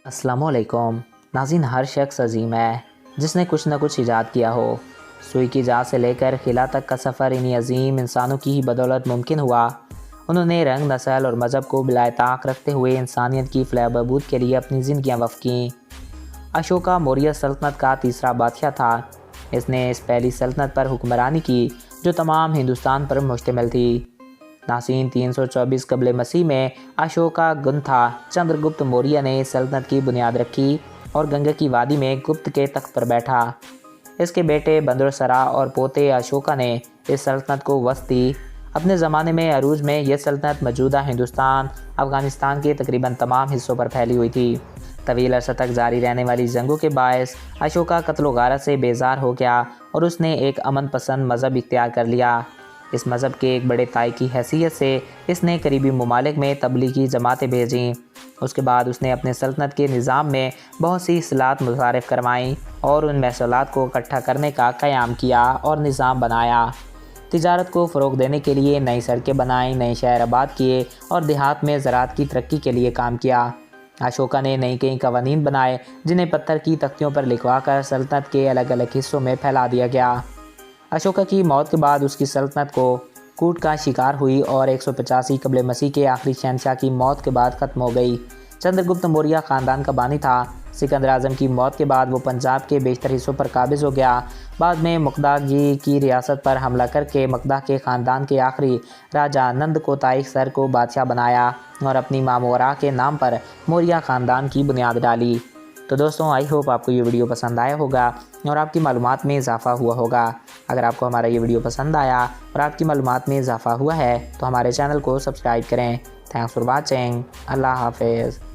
अस्सलाम वालेकुम नाज़रीन। हर शख्स अजीम है जिसने कुछ न कुछ ईजाद किया हो। सुई की जात से लेकर खिला तक का सफ़र इन्हीं अजीम इंसानों की ही बदौलत मुमकिन हुआ। उन्होंने रंग, नस्ल और मज़हब को बिलाए ताक रखते हुए इंसानियत की फलाह बहबूद के लिए अपनी ज़िंदगियाँ वफ़ कीं। अशोका मौर्य सल्तनत का तीसरा बादशाह था। इसने इस पहली सल्तनत पर हुक्मरानी की जो तमाम हिंदुस्तान पर मुश्तमिल थी। नासीन 324 कबल मसीह में अशोका गुंथा चंद्रगुप्त मौर्य ने सल्तनत की बुनियाद रखी और गंगा की वादी में गुप्त के तख्त पर बैठा। इसके बेटे बंदरसरा और पोते अशोका ने इस सल्तनत को वस्त दी। अपने ज़माने में अरूज में यह सल्तनत मौजूदा हिंदुस्तान, अफ़गानिस्तान के तकरीबन तमाम हिस्सों पर फैली हुई थी। तवील अरसा तक जारी रहने वाली जंगों के बायस अशोका कत्ल गारत से बेजार हो गया और उसने एक अमन पसंद मज़हब इख्तियार कर लिया। इस मज़हब के एक बड़े ताई की हैसियत से इसने करीबी ममालिक में तबलीगी जमातें भेजीं। उसके बाद उसने अपने सल्तनत के निज़ाम में बहुत सी इस्लाहात मुतारिफ़ करवाईं और उन महसूलात को इकट्ठा करने का क़याम किया और निज़ाम बनाया। तिजारत को फ़रोग़ देने के लिए नई सड़कें बनाईं, नए शहर आबाद किए और देहात में ज़राअत की तरक्की के लिए काम किया। अशोका ने नई कई कवानीन बनाए जिन्हें पत्थर की तख्तियों पर लिखवा कर सल्तनत के अलग अलग हिस्सों में फैला दिया गया। अशोका की मौत के बाद उसकी सल्तनत को कूट का शिकार हुई और 185 कबल मसीह के आखिरी शहंशाह की मौत के बाद ख़त्म हो गई। चंद्रगुप्त मौर्य ख़ानदान का बानी था। सिकंदर आज़म की मौत के बाद वो पंजाब के बेशतर हिस्सों पर काबिज़ हो गया। बाद में मुक़दा की रियासत पर हमला करके मुक़दा के ख़ानदान के आखिरी राजा नंद को ताइक सर को बादशाह बनाया और अपनी मामोरा के नाम पर मौर्य ख़ानदान की बुनियाद डाली। तो दोस्तों, आई होप आपको ये वीडियो पसंद आया होगा और आपकी मालूमात में इजाफ़ा हुआ होगा। अगर आपको हमारा ये वीडियो पसंद आया और आपकी मालूमात में इजाफ़ा हुआ है तो हमारे चैनल को सब्सक्राइब करें। Thanks for watching. अल्लाह हाफ़िज़।